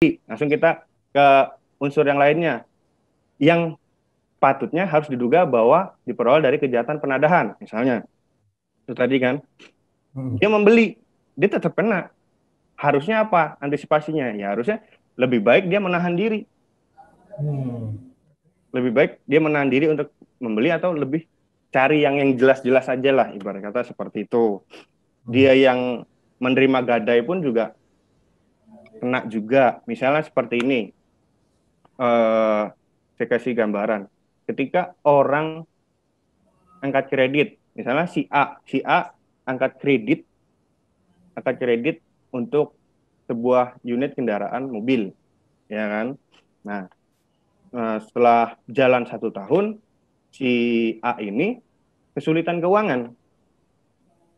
Langsung kita ke unsur yang lainnya. Yang patutnya harus diduga bahwa diperoleh dari kejahatan penadahan. Misalnya, itu tadi kan, dia membeli, dia tetap kena. Harusnya apa antisipasinya? Ya harusnya lebih baik dia menahan diri. Lebih baik dia menahan diri untuk membeli atau lebih cari yang jelas-jelas aja lah, ibarat kata seperti itu. Dia yang menerima gadai pun juga kena juga. Misalnya seperti ini, saya kasih gambaran. Ketika orang angkat kredit, misalnya si A angkat kredit untuk sebuah unit kendaraan mobil, ya kan? Nah, setelah jalan 1 tahun, si A ini kesulitan keuangan.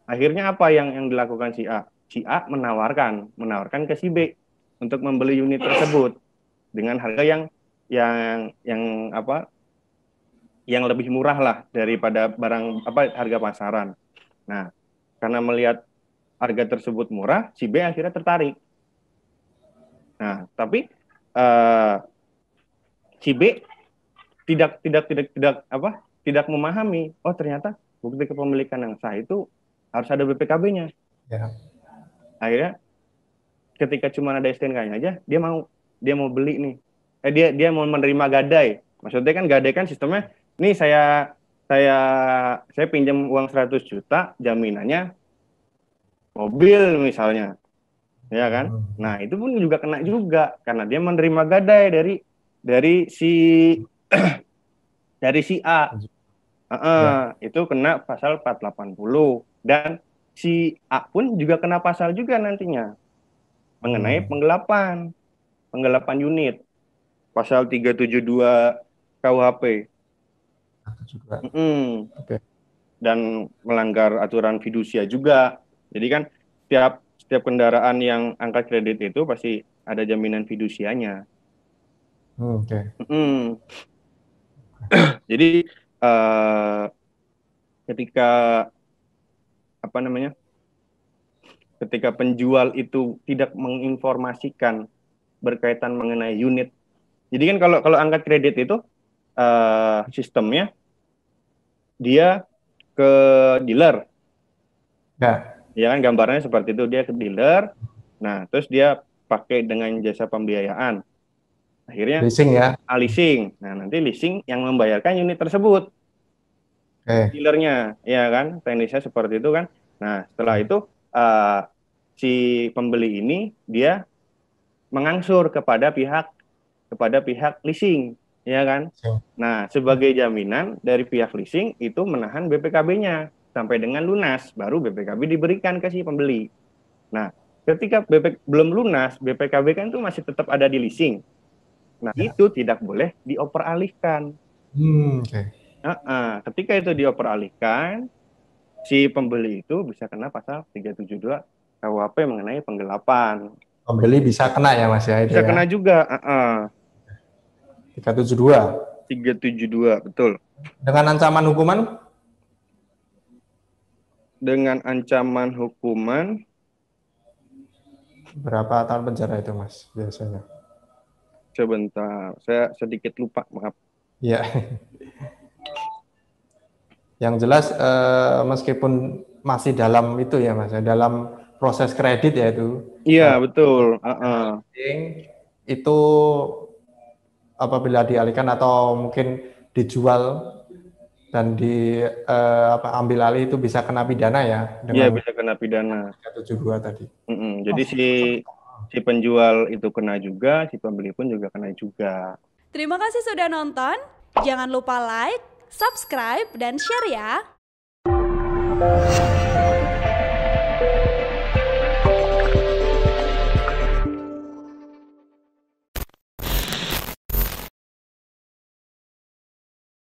Akhirnya apa yang dilakukan si A? Si A menawarkan ke si B untuk membeli unit tersebut dengan harga yang lebih murah lah daripada harga pasaran. Nah, karena melihat harga tersebut murah, si B akhirnya tertarik. Nah, tapi si B tidak memahami, oh ternyata bukti kepemilikan yang sah itu harus ada BPKB-nya. Ya. Akhirnya ketika cuma ada STNK-nya aja, dia mau beli nih. Dia mau menerima gadai. Maksudnya kan gadai kan sistemnya, nih saya pinjam uang 100 juta, jaminannya mobil misalnya. Ya kan? Nah, itu pun juga kena juga karena dia menerima gadai dari si dari si A. Itu kena pasal 480 dan si A pun juga kena pasal juga nantinya mengenai penggelapan unit, pasal 372 KUHP. Dan melanggar aturan fidusia juga. Jadi kan setiap kendaraan yang angkat kredit itu pasti ada jaminan fidusianya. Jadi ketika penjual itu tidak menginformasikan berkaitan mengenai unit. Jadi kan kalau angkat kredit itu sistemnya dia ke dealer. Ya kan gambarnya seperti itu, dia ke dealer. Nah, terus dia pakai dengan jasa pembiayaan. Akhirnya leasing ya. Leasing. Nah, nanti leasing yang membayarkan unit tersebut. Dealernya, ya kan? Teknisnya seperti itu kan. Nah, setelah itu si pembeli ini dia mengangsur kepada pihak leasing, ya kan? Nah, sebagai jaminan dari pihak leasing itu menahan BPKB-nya sampai dengan lunas, baru BPKB diberikan ke si pembeli. Nah, ketika belum lunas, BPKB kan itu masih tetap ada di leasing. Nah, itu tidak boleh dioperalihkan. Ketika itu dioperalihkan, si pembeli itu bisa kena pasal 372 KUHP mengenai penggelapan. Pembeli bisa kena ya Mas ya? Bisa kena juga. 372, betul. Dengan ancaman hukuman? Dengan ancaman hukuman berapa tahun penjara itu Mas biasanya? Sebentar, saya sedikit lupa, maaf. Ya. Yang jelas meskipun masih dalam itu ya Mas, dalam proses kredit ya itu. Iya, betul. Itu apabila dialihkan atau mungkin dijual dan ambil alih itu bisa kena pidana ya? Iya, bisa kena pidana. 372 tadi. Jadi si penjual itu kena juga, si pembeli pun juga kena juga. Terima kasih sudah nonton. Jangan lupa like, subscribe, dan share ya.